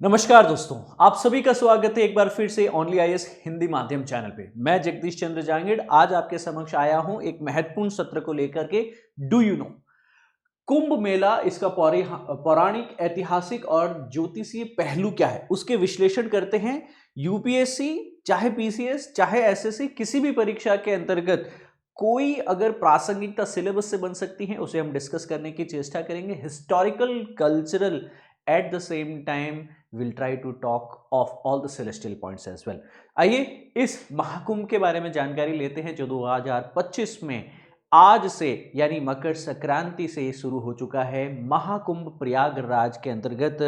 नमस्कार दोस्तों, आप सभी का स्वागत है एक बार फिर से ओनली आईएएस हिंदी माध्यम चैनल पे। मैं जगदीश चंद्र जांगिड़ आज आपके समक्ष आया हूं एक महत्वपूर्ण सत्र को लेकर के। Do you no Kumbh Mela, इसका पौराणिक, ऐतिहासिक और ज्योतिषीय पहलू क्या है, उसके विश्लेषण करते हैं। यूपीएससी चाहे पीसीएस चाहे एसएससी, किसी भी परीक्षा के अंतर्गत कोई अगर प्रासंगिकता सिलेबस से बन सकती है उसे हम डिस्कस करने की चेष्टा करेंगे। Historical, cultural, at the same time will try to talk of all the celestial points as well. आइए इस महाकुंभ के बारे में जानकारी लेते हैं जो 2025 में आज से यानी मकर संक्रांति से शुरू हो चुका है। महाकुंभ प्रयागराज के अंतर्गत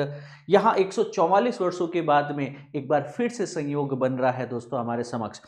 यहाँ 144 वर्षों के बाद में एक बार फिर से संयोग बन रहा है दोस्तों हमारे समक्ष।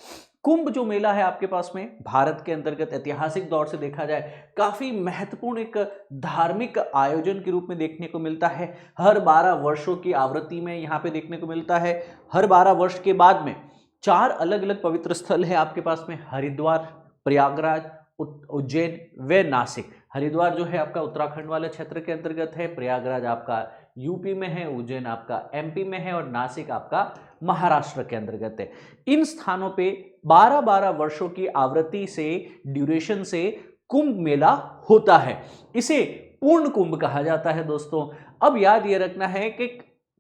कुंभ जो मेला है आपके पास में भारत के अंतर्गत ऐतिहासिक दौर से देखा जाए काफी महत्वपूर्ण एक धार्मिक आयोजन के रूप में देखने को मिलता है। हर 12 वर्षों की आवृत्ति में यहाँ पे देखने को मिलता है। हर 12 वर्ष के बाद में 4 अलग अलग पवित्र स्थल है आपके पास में, हरिद्वार, प्रयागराज, उज्जैन व नासिक। हरिद्वार जो है आपका उत्तराखंड वाले क्षेत्र के अंतर्गत है, प्रयागराज आपका यूपी में है, उज्जैन आपका एमपी में है और नासिक आपका महाराष्ट्र के अंतर्गत है। इन स्थानों पे 12-12 वर्षों की आवृत्ति से, ड्यूरेशन से कुंभ मेला होता है। इसे पूर्ण कुंभ कहा जाता है दोस्तों। अब याद ये रखना है कि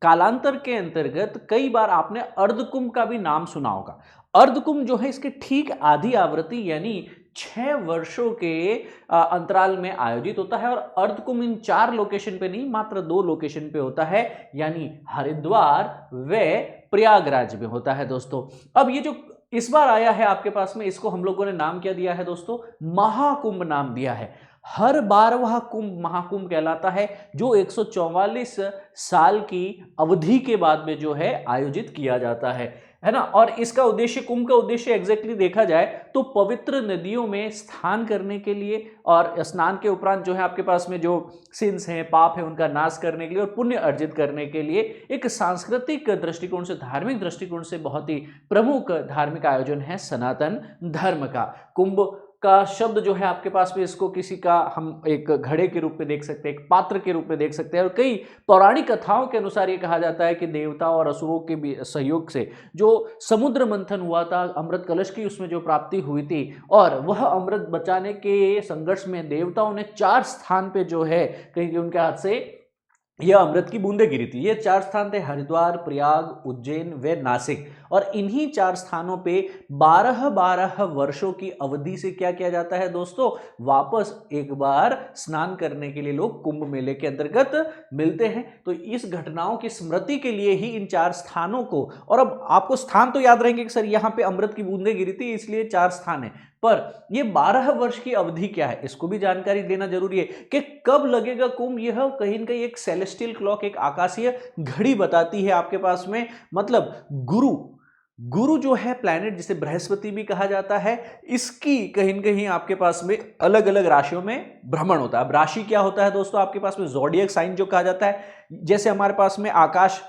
कालांतर के अंतर्गत कई बार आपने अर्धकुंभ का भी नाम सुना होगा। अर्धकुंभ जो है इसके ठीक आधी आवृत्ति यानी 6 वर्षों के अंतराल में आयोजित होता है और अर्धकुंभ इन 4 लोकेशन पे नहीं, मात्र 2 लोकेशन पे होता है, यानी हरिद्वार व प्रयागराज में होता है दोस्तों। अब ये जो इस बार आया है आपके पास में, इसको हम लोगों ने नाम क्या दिया है दोस्तों? महाकुंभ नाम दिया है। हर बार वह कुंभ महाकुंभ कहलाता है जो 144 साल की अवधि के बाद में जो है आयोजित किया जाता है ना। और इसका उद्देश्य, कुंभ का उद्देश्य एग्जैक्टली देखा जाए तो पवित्र नदियों में स्नान करने के लिए और स्नान के उपरांत जो है आपके पास में जो सिंस हैं, पाप है, उनका नाश करने के लिए और पुण्य अर्जित करने के लिए एक सांस्कृतिक दृष्टिकोण से, धार्मिक दृष्टिकोण से बहुत ही प्रमुख धार्मिक आयोजन है सनातन धर्म का। कुंभ का शब्द जो है आपके पास में, इसको किसी का हम एक घड़े के रूप में देख सकते हैं, एक पात्र के रूप में देख सकते हैं और कई पौराणिक कथाओं के अनुसार ये कहा जाता है कि देवता और असुरों के भी सहयोग से जो समुद्र मंथन हुआ था, अमृत कलश की उसमें जो प्राप्ति हुई थी और वह अमृत बचाने के संघर्ष में देवताओं ने 4 स्थान पे जो है कहीं उनके हाथ से यह अमृत की बूंदें गिरी थी। ये 4 स्थान थे, हरिद्वार, प्रयाग, उज्जैन व नासिक। और इन्हीं 4 स्थानों पे 12-12 वर्षों की अवधि से क्या किया जाता है दोस्तों? वापस एक बार स्नान करने के लिए लोग कुंभ मेले के अंतर्गत मिलते हैं। तो इस घटनाओं की स्मृति के लिए ही इन 4 स्थानों को, और अब आपको स्थान तो याद रहेंगे कि सर यहाँ पे अमृत की बूंदें गिरी थी इसलिए 4 स्थान है, पर ये 12 वर्ष की अवधि क्या है इसको भी जानकारी देना जरूरी है कि कब लगेगा कुंभ। यह कहीं न कहीं एक सेलेस्टियल क्लॉक, एक आकाशीय घड़ी बताती है आपके पास में। मतलब गुरु जो है प्लैनेट, जिसे बृहस्पति भी कहा जाता है, इसकी कहीं न कहीं आपके पास में अलग अलग राशियों में भ्रमण होता है। अब राशि क्या होता है दोस्तों? आपके पास में ज़ोडिएक साइन जो कहा जाता है, जैसे हमारे पास में आकाश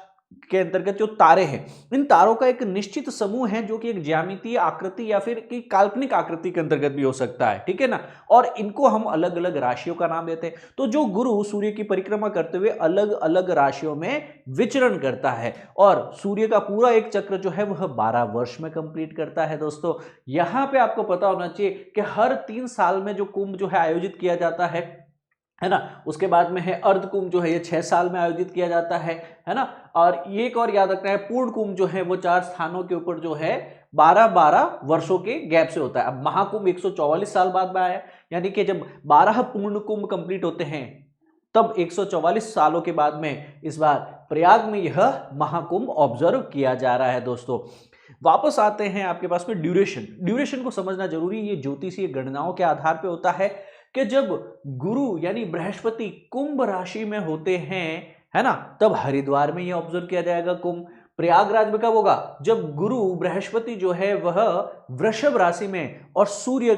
के अंतर्गत जो तारे हैं, इन तारों का एक निश्चित समूह है जो कि एक ज्यामितीय आकृति या फिर की काल्पनिक आकृति के अंतर्गत भी हो सकता है, ठीक है ना। और इनको हम अलग अलग राशियों का नाम देते हैं। तो जो गुरु सूर्य की परिक्रमा करते हुए अलग अलग राशियों में विचरण करता है और सूर्य का पूरा एक चक्र जो है वह 12 वर्ष में कंप्लीट करता है दोस्तों। यहां पे आपको पता होना चाहिए कि हर 3 साल में जो कुंभ जो है आयोजित किया जाता है ना। उसके बाद में है अर्ध कुंभ जो है ये 6 साल में आयोजित किया जाता है ना। और ये एक और याद रखना है, पूर्ण कुंभ जो है वो 4 स्थानों के ऊपर जो है 12-12 वर्षों के गैप से होता है। अब महाकुंभ 144 साल बाद में आया, यानी कि जब 12 पूर्ण कुंभ कंप्लीट होते हैं तब 144 सालों के बाद में इस बार प्रयाग में यह महाकुंभ ऑब्जर्व किया जा रहा है दोस्तों। वापस आते हैं आपके पास में ड्यूरेशन को समझना जरूरी। ये ज्योतिषीय गणनाओं के आधार पर होता है कि जब गुरु यानी बृहस्पति कुंभ राशि में होते हैं, है ना, तब हरिद्वार में यह ऑब्जर्व किया जाएगा कुंभ। प्रयागराज में कब होगा? जब गुरु बृहस्पति जो है वह वृषभ राशि में और सूर्य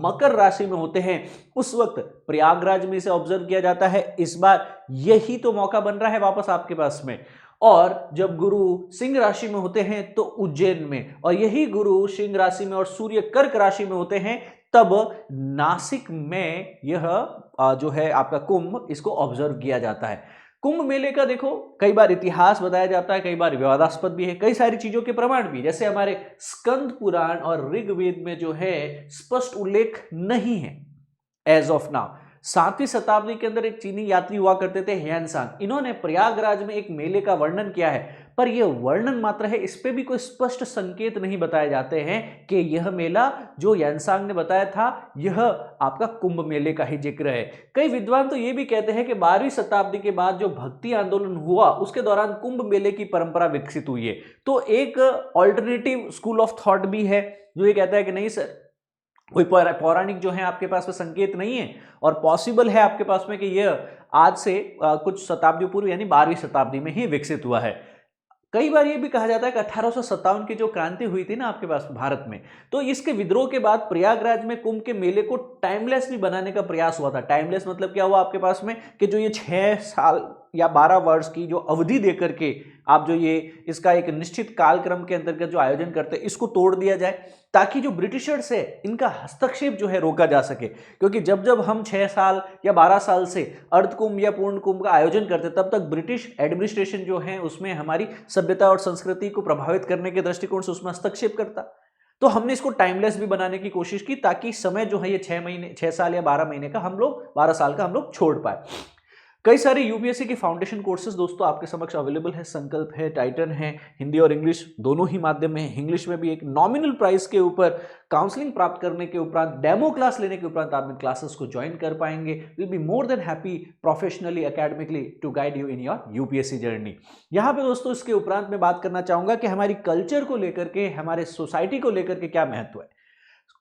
मकर राशि में होते हैं, उस वक्त प्रयागराज में इसे ऑब्जर्व किया जाता है। इस बार यही तो मौका बन रहा है वापस आपके पास में। और जब गुरु सिंह राशि में होते हैं तो उज्जैन में, और यही गुरु सिंह राशि में और सूर्य कर्क राशि में होते हैं तब नासिक में यह जो है आपका कुंभ, इसको ऑब्जर्व किया जाता है। कुंभ मेले का देखो कई बार इतिहास बताया जाता है, कई बार विवादास्पद भी है, कई सारी चीजों के प्रमाण भी, जैसे हमारे स्कंद पुराण और ऋग्वेद में जो है स्पष्ट उल्लेख नहीं है एज ऑफ नाउ। 7वीं शताब्दी के अंदर एक चीनी यात्री हुआ करते थे ह्यानसांग, इन्होंने प्रयागराज में एक मेले का वर्णन किया है, पर यह वर्णन मात्र है, इस पे भी कोई स्पष्ट संकेत नहीं बताए जाते हैं कि यह मेला जो ह्यानसांग ने बताया था यह आपका कुंभ मेले का ही जिक्र है। कई विद्वान तो यह भी कहते हैं कि 12वीं शताब्दी के बाद जो भक्ति आंदोलन हुआ उसके दौरान कुंभ मेले की परंपरा विकसित हुई है। तो एक ऑल्टरनेटिव स्कूल ऑफ थॉट भी है जो ये कहता है कि नहीं सर, कोई पौराणिक जो है आपके पास में संकेत नहीं है और पॉसिबल है आपके पास में कि यह आज से कुछ शताब्दियों पूर्व यानी 12वीं शताब्दी में ही विकसित हुआ है। कई बार यह भी कहा जाता है कि 1857 की जो क्रांति हुई थी ना आपके पास भारत में, तो इसके विद्रोह के बाद प्रयागराज में कुंभ के मेले को टाइमलेस भी बनाने का प्रयास हुआ था। टाइमलेस मतलब क्या हुआ आपके पास में कि जो ये 6 साल या 12 वर्ष की जो अवधि देकर के आप जो ये इसका एक निश्चित कालक्रम के अंतर्गत जो आयोजन करते हैं इसको तोड़ दिया जाए, ताकि जो ब्रिटिशर्स है इनका हस्तक्षेप जो है रोका जा सके। क्योंकि जब जब हम 6 साल या 12 साल से अर्ध कुंभ या पूर्ण कुंभ का आयोजन करते तब तक ब्रिटिश एडमिनिस्ट्रेशन जो है उसमें हमारी सभ्यता और संस्कृति को प्रभावित करने के दृष्टिकोण से उसमें हस्तक्षेप करता। तो हमने इसको टाइमलेस भी बनाने की कोशिश की ताकि समय जो है ये 6 साल या 12 महीने का हम लोग 12 साल का हम लोग छोड़ पाए। कई सारे यूपीएससी के फाउंडेशन कोर्सेज दोस्तों आपके समक्ष अवेलेबल है, संकल्प है, टाइटन है, हिंदी और इंग्लिश दोनों ही माध्यम में है। इंग्लिश में भी एक नॉमिनल प्राइस के ऊपर काउंसलिंग प्राप्त करने के उपरांत डेमो क्लास लेने के उपरांत आप इन क्लासेस को ज्वाइन कर पाएंगे। Will be more than happy professionally academically to guide you in your UPSC journey. यहाँ पे दोस्तों इसके उपरांत मैं बात करना चाहूंगा कि हमारी कल्चर को लेकर के, हमारे सोसाइटी को लेकर के क्या महत्व है।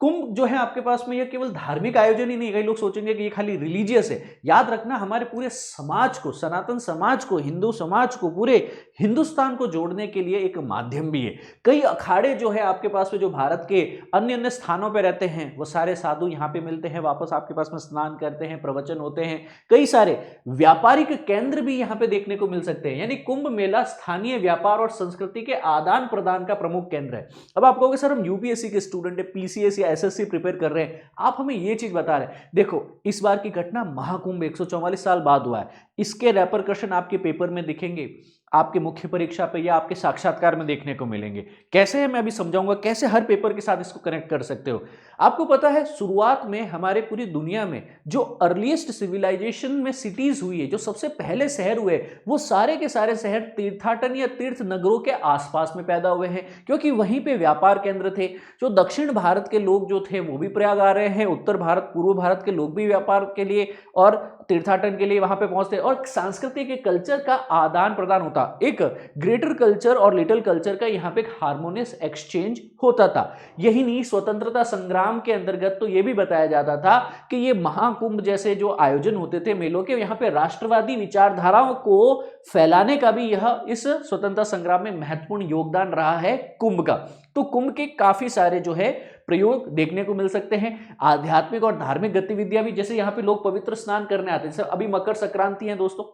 कुंभ जो है आपके पास में यह केवल धार्मिक आयोजन ही नहीं, कई लोग सोचेंगे कि ये खाली रिलीजियस है। याद रखना हमारे पूरे समाज को, सनातन समाज को, हिंदू समाज को, पूरे हिंदुस्तान को जोड़ने के लिए एक माध्यम भी है। कई अखाड़े जो है आपके पास में जो भारत के अन्य अन्य स्थानों पर रहते हैं वो सारे साधु यहाँ पे मिलते हैं, वापस आपके पास में स्नान करते हैं, प्रवचन होते हैं। कई सारे व्यापारिक केंद्र भी यहाँ पे देखने को मिल सकते हैं। यानी कुंभ मेला स्थानीय व्यापार और संस्कृति के आदान प्रदान का प्रमुख केंद्र है। अब आप कहोगे सर हम यूपीएससी के स्टूडेंट है, पीसीएस या एसएससी प्रिपेयर कर रहे हैं, आप हमें ये चीज बता रहे हैं। देखो इस बार की घटना महाकुंभ 144 साल बाद हुआ है, इसके रेपरकशन आपके पेपर में दिखेंगे, आपके मुख्य परीक्षा पे या आपके साक्षात्कार में देखने को मिलेंगे। कैसे है मैं अभी समझाऊंगा, कैसे हर पेपर के साथ इसको कनेक्ट कर सकते हो। आपको पता है शुरुआत में हमारे पूरी दुनिया में जो अर्लीस्ट सिविलाइजेशन में सिटीज हुई है, जो सबसे पहले शहर हुए, वो सारे के सारे शहर तीर्थाटन या तीर्थ नगरों के आसपास में पैदा हुए हैं, क्योंकि वहीं पे व्यापार केंद्र थे। जो दक्षिण भारत के लोग जो थे वो भी प्रयाग आ रहे हैं, उत्तर भारत पूर्व भारत के लोग भी व्यापार के लिए और तीर्थाटन के लिए वहां पे पहुंचते, और सांस्कृतिक कल्चर का आदान प्रदान होता, एक ग्रेटर कल्चर और लिटिल कल्चर का यहाँ पे एक हार्मोनियस एक्सचेंज होता था। यही नहीं, स्वतंत्रता संग्राम के अंतर्गत तो ये भी बताया जाता था कि ये महाकुंभ जैसे जो आयोजन होते थे मेलों के, यहाँ पे राष्ट्रवादी विचारधाराओं को फैलाने का भी यह इस स्वतंत्रता संग्राम में महत्वपूर्ण योगदान रहा है कुंभ का। तो कुंभ के काफी सारे जो है प्रयोग देखने को मिल सकते हैं। आध्यात्मिक और धार्मिक गतिविधियां भी, जैसे यहाँ पे लोग पवित्र स्नान करने आते हैं। जैसे अभी मकर संक्रांति है दोस्तों,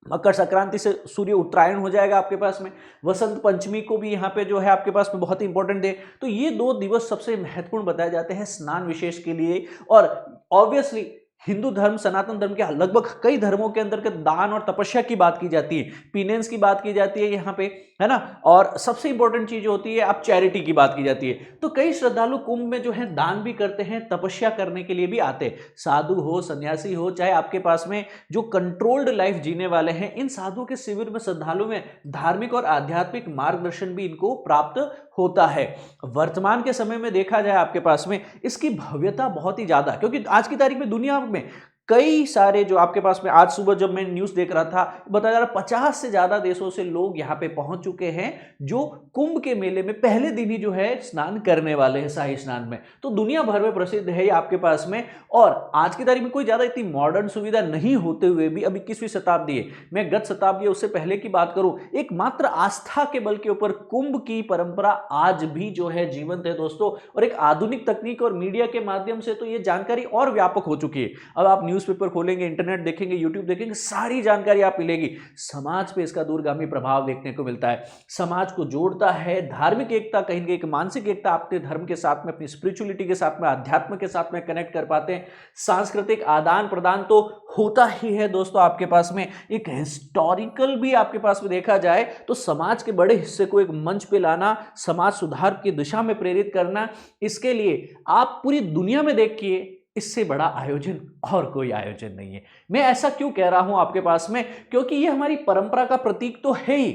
मकर संक्रांति से सूर्य उत्तरायण हो जाएगा आपके पास में। वसंत पंचमी को भी यहाँ पे जो है आपके पास में बहुत ही इंपॉर्टेंट है। तो ये 2 दिवस सबसे महत्वपूर्ण बताए जाते हैं स्नान विशेष के लिए। और ऑब्वियसली हिंदू धर्म, सनातन धर्म के लगभग कई धर्मों के अंदर दान और तपस्या की बात की जाती है, पीनेंस की बात की जाती है यहाँ पे, है ना। और सबसे इंपॉर्टेंट चीज होती है आप चैरिटी की बात की जाती है। तो कई श्रद्धालु कुंभ में जो है दान भी करते हैं, तपस्या करने के लिए भी आते हैं। साधु हो, सन्यासी हो, चाहे आपके पास में जो कंट्रोल्ड लाइफ जीने वाले हैं, इन साधुओं के शिविर में श्रद्धालु में धार्मिक और आध्यात्मिक मार्गदर्शन भी इनको प्राप्त होता है। वर्तमान के समय में देखा जाए आपके पास में इसकी भव्यता बहुत ही ज्यादा, क्योंकि आज की तारीख में दुनिया में कई सारे जो आपके पास में, आज सुबह जब मैं न्यूज़ देख रहा था बताया जा रहा 50 से ज़्यादा देशों से लोग यहाँ पे पहुंच चुके हैं जो कुंभ के मेले में पहले दिन ही जो है स्नान करने वाले हैं, शाही स्नान में। तो दुनिया भर में प्रसिद्ध है ये आपके पास में। और आज की तारीख में कोई ज़्यादा इतनी मॉडर्न सुविधा नहीं होते हुए भी, अब 21वीं शताब्दी है, मैं गत शताब्दी उससे पहले की बात करूँ, एक मात्र आस्था के बल के ऊपर कुंभ की परंपरा आज भी जो है जीवंत है दोस्तों। और एक आधुनिक तकनीक और मीडिया के माध्यम से तो ये जानकारी और व्यापक हो चुकी है। अब आप न्यूज़ न्यूज़पेपर खोलेंगे, इंटरनेट देखेंगे, यूट्यूब देखेंगे, सारी जानकारी आप मिलेगी। समाज पे इसका दूरगामी प्रभाव देखने को मिलता है। समाज को जोड़ता है, धार्मिक एकता, कहीं एक मानसिक एकता, अपने धर्म के साथ में, अपनी स्पिरिचुअलिटी के साथ में, अध्यात्म के साथ में कनेक्ट कर पाते हैं। सांस्कृतिक आदान प्रदान तो होता ही है दोस्तों आपके पास में। एक हिस्टोरिकल भी आपके पास में देखा जाए तो समाज के बड़े हिस्से को एक मंच पे लाना, समाज सुधार की दिशा में प्रेरित करना, इसके लिए आप पूरी दुनिया में देखिए, इससे बड़ा आयोजन और कोई आयोजन नहीं है। मैं ऐसा क्यों कह रहा हूं आपके पास में, क्योंकि ये हमारी परंपरा का प्रतीक तो है ही,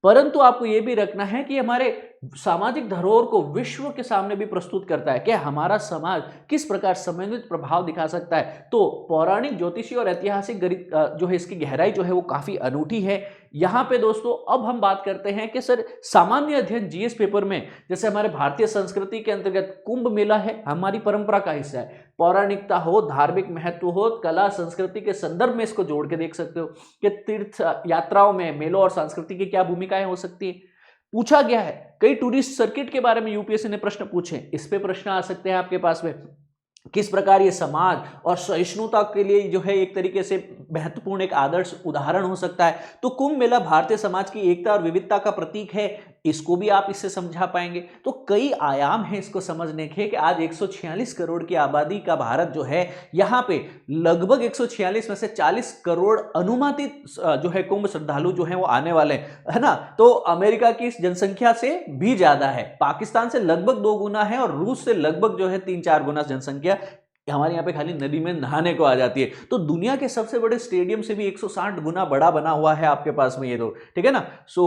परंतु आपको यह भी रखना है कि हमारे सामाजिक धरोहर को विश्व के सामने भी प्रस्तुत करता है कि हमारा समाज किस प्रकार समन्वित प्रभाव दिखा सकता है। तो पौराणिक, ज्योतिषी और ऐतिहासिक जो है इसकी गहराई जो है वो काफी अनूठी है। यहां पे दोस्तों अब हम बात करते हैं कि सर सामान्य अध्ययन जीएस पेपर में, जैसे हमारे भारतीय संस्कृति के अंतर्गत कुंभ मेला है, हमारी परंपरा का हिस्सा है। पौराणिकता हो, धार्मिक महत्व हो, कला संस्कृति के संदर्भ में इसको जोड़ के देख सकते हो कि तीर्थ यात्राओं में मेलों और संस्कृति की क्या भूमिकाएं हो सकती है। पूछा गया है, कई टूरिस्ट सर्किट के बारे में यूपीएससी ने प्रश्न पूछे, इस पे प्रश्न आ सकते हैं आपके पास में। किस प्रकार ये समाज और सहिष्णुता के लिए जो है एक तरीके से महत्वपूर्ण एक आदर्श उदाहरण हो सकता है। तो कुंभ मेला भारतीय समाज की एकता और विविधता का प्रतीक है, इसको भी आप इससे समझा पाएंगे। तो कई आयाम हैं इसको समझने के कि आज 146 करोड़ की आबादी का भारत जो है, यहाँ पे लगभग 146 में से 40 करोड़ अनुमानित जो है कुंभ श्रद्धालु जो है वो आने वाले है ना। तो अमेरिका की इस जनसंख्या से भी ज्यादा है, पाकिस्तान से लगभग 2 गुना है और रूस से लगभग जो है 3-4 गुना जनसंख्या हमारे यहाँ पे खाली नदी में नहाने को आ जाती है। तो दुनिया के सबसे बड़े स्टेडियम से भी 160 गुना बड़ा बना हुआ है आपके पास में ये, तो ठीक है ना। सो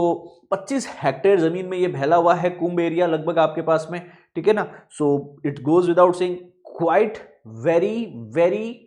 25 हेक्टेयर जमीन में ये फैला हुआ है कुंभ एरिया लगभग आपके पास में, ठीक है ना। So it goes without saying quite very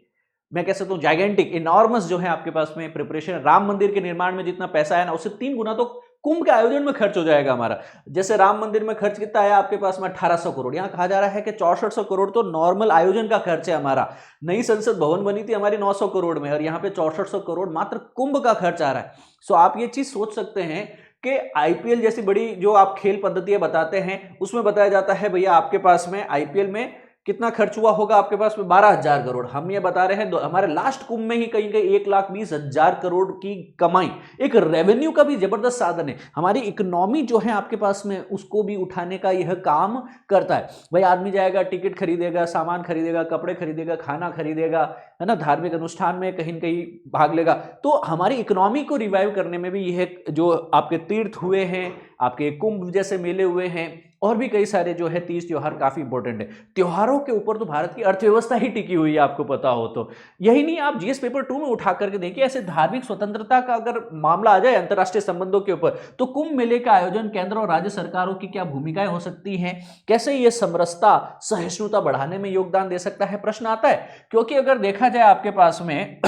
मैं कह सकता हूँ जाइगेंटिक, इनॉर्मस जो है आपके पास में प्रिपरेशन। राम मंदिर के निर्माण में जितना पैसा है ना, उससे 3 गुना तो कुंभ के आयोजन में खर्च हो जाएगा हमारा। जैसे राम मंदिर में खर्च कितना आया आपके पास में 1800 करोड़, यहां कहा जा रहा है कि 6400 करोड़ तो नॉर्मल आयोजन का खर्च है हमारा। नई संसद भवन बनी थी हमारी 900 करोड़ में और यहां पे 6400 करोड़ मात्र कुंभ का खर्च आ रहा है। सो आप ये चीज सोच सकते हैं कि आईपीएल जैसी बड़ी जो आप खेल पद्धतियां बताते हैं उसमें बताया जाता है भैया आपके पास में आईपीएल में कितना खर्च हुआ होगा आपके पास में 12,000 करोड़। हम ये बता रहे हैं हमारे लास्ट कुंभ में ही कहीं कहीं 1,20,000 करोड़ की कमाई, एक रेवेन्यू का भी जबरदस्त साधन है। हमारी इकोनॉमी जो है आपके पास में उसको भी उठाने का यह काम करता है। भाई आदमी जाएगा, टिकट खरीदेगा, सामान खरीदेगा, कपड़े खरीदेगा, खाना खरीदेगा, है ना, धार्मिक अनुष्ठान में कहीं न कहीं भाग लेगा। तो हमारी इकोनॉमी को रिवाइव करने में भी यह जो आपके तीर्थ हुए हैं, आपके कुंभ जैसे मेले हुए हैं और भी कई सारे जो है तीज त्योहार काफी इंपॉर्टेंट है। त्योहारों के ऊपर तो भारत की अर्थव्यवस्था ही टिकी हुई है, आपको पता हो तो। यही नहीं, आप जीएस पेपर 2 में उठा करके देखिए, ऐसे धार्मिक स्वतंत्रता का अगर मामला आ जाए अंतर्राष्ट्रीय संबंधों के ऊपर, तो कुंभ मेले का आयोजन केंद्र और राज्य सरकारों की क्या भूमिकाएं हो सकती हैं, कैसे ये समरसता सहिष्णुता बढ़ाने में योगदान दे सकता है, प्रश्न आता है। क्योंकि अगर देखा जाए आपके पास में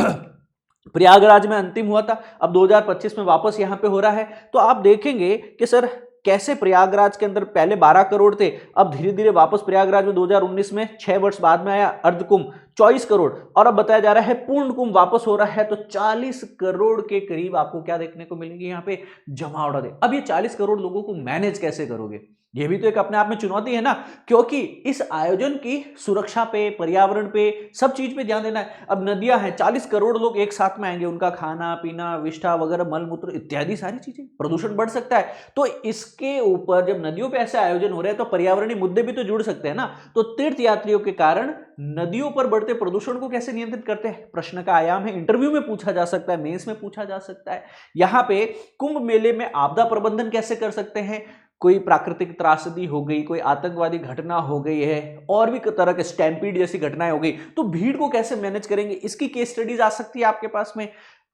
प्रयागराज में अंतिम हुआ था, अब 2025 में वापस यहां पे हो रहा है। तो आप देखेंगे कि सर कैसे प्रयागराज के अंदर पहले 12 करोड़ थे, अब धीरे धीरे वापस प्रयागराज में 2019 में 6 वर्ष बाद में आया अर्ध कुंभ 24 करोड़, और अब बताया जा रहा है पूर्ण कुंभ वापस हो रहा है तो 40 करोड़ के करीब आपको क्या देखने को मिलेंगे यहाँ पे जमावड़ा दे। अब ये 40 करोड़ लोगों को मैनेज कैसे करोगे, ये भी तो एक अपने आप में चुनौती है ना, क्योंकि इस आयोजन की सुरक्षा पे, पर्यावरण पे, सब चीज पे ध्यान देना है। अब नदियां हैं, 40 करोड़ लोग एक साथ में आएंगे, उनका खाना पीना, विष्ठा वगैरह, मल मूत्र इत्यादि सारी चीजें, प्रदूषण बढ़ सकता है। तो इसके ऊपर जब नदियों पे ऐसे आयोजन हो रहे हैं तो पर्यावरणीय मुद्दे भी तो जुड़ सकते हैं ना। तो तीर्थ यात्रियों के कारण नदियों पर बढ़ते प्रदूषण को कैसे नियंत्रित करते हैं, प्रश्न का आयाम है, इंटरव्यू में पूछा जा सकता है, मेंस में पूछा जा सकता है। यहां पे कुंभ मेले में आपदा प्रबंधन कैसे कर सकते हैं, कोई प्राकृतिक त्रासदी हो गई, कोई आतंकवादी घटना हो गई है, और भी तरह के स्टैम्पीड जैसी घटनाएं हो गई, तो भीड़ को कैसे मैनेज करेंगे, इसकी केस स्टडीज आ सकती है आपके पास में।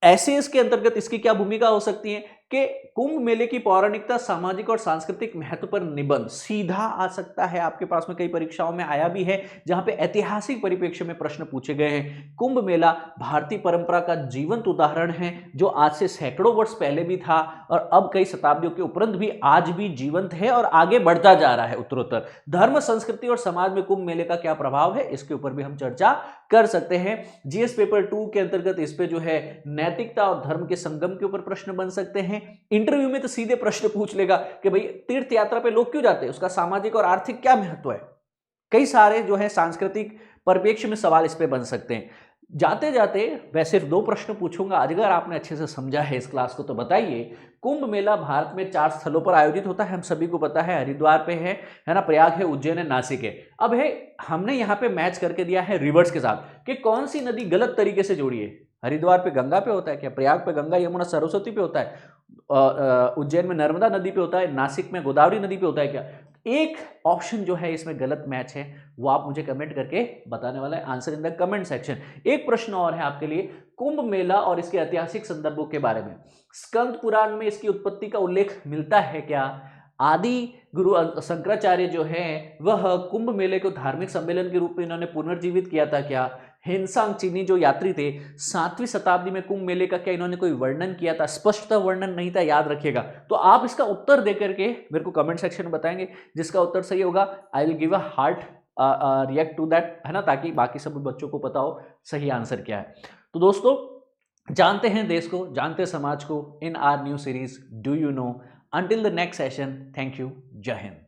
ऐसे इसके अंतर्गत इसकी क्या भूमिका हो सकती है कि कुंभ मेले की पौराणिकता, सामाजिक और सांस्कृतिक महत्व पर निबंध सीधा आ सकता है आपके पास में, कई परीक्षाओं में आया भी है जहां पे ऐतिहासिक परिप्रेक्ष्य में प्रश्न पूछे गए हैं। कुंभ मेला भारतीय परंपरा का जीवंत उदाहरण है जो आज से सैकड़ों वर्ष पहले भी था और अब कई शताब्दियों के उपरंत भी आज भी जीवंत है और आगे बढ़ता जा रहा है उत्तरोत्तर। धर्म, संस्कृति और समाज में कुंभ मेले का क्या प्रभाव है, इसके ऊपर भी हम चर्चा कर सकते हैं। जीएस पेपर 2 के अंतर्गत इस पे जो है नैतिकता और धर्म के संगम के ऊपर प्रश्न बन सकते हैं। इंटरव्यू में तो सीधे प्रश्न पूछ लेगा कि भाई तीर्थ यात्रा पे लोग क्यों जाते हैं, उसका सामाजिक और आर्थिक क्या महत्व है, कई सारे जो है सांस्कृतिक परिप्रेक्ष्य में सवाल इस पे बन सकते हैं। जाते जाते मैं सिर्फ 2 प्रश्न पूछूंगा, अगर आपने अच्छे से समझा है इस क्लास को तो बताइए। कुंभ मेला भारत में 4 स्थलों पर आयोजित होता है, हम सभी को पता है। हरिद्वार पे है ना, प्रयाग है, उज्जैन है, नासिक है। अब है हमने यहाँ पे मैच करके दिया है रिवर्स के साथ कि कौन सी नदी गलत तरीके से जोड़ी है। हरिद्वार पे गंगा पे होता है क्या? प्रयाग पे गंगा यमुना सरस्वती पे होता है? उज्जैन में नर्मदा नदी पे होता है? नासिक में गोदावरी नदी पे होता है क्या? एक ऑप्शन जो है इसमें गलत मैच है, वो आप मुझे कमेंट करके बताने वाला है, answer in the comment section. एक प्रश्न और है आपके लिए, कुंभ मेला और इसके ऐतिहासिक संदर्भों के बारे में। स्कंद पुराण में इसकी उत्पत्ति का उल्लेख मिलता है क्या? आदि गुरु शंकराचार्य जो है वह कुंभ मेले को धार्मिक सम्मेलन के रूप में इन्होंने पुनर्जीवित किया था क्या? हिनसांग चीनी जो यात्री थे 7वीं शताब्दी में कुंभ मेले का क्या इन्होंने कोई वर्णन किया था? स्पष्टतः वर्णन नहीं था, याद रखिएगा। तो आप इसका उत्तर देकर के मेरे को कमेंट सेक्शन में बताएंगे। जिसका उत्तर सही होगा I will give a heart react to that, है ना, ताकि बाकी सब बच्चों को पता हो सही आंसर क्या है। तो दोस्तों, जानते हैं देश को, जानते हैं समाज को in our new series do you know. Until the next session, thank you, जय हिंद।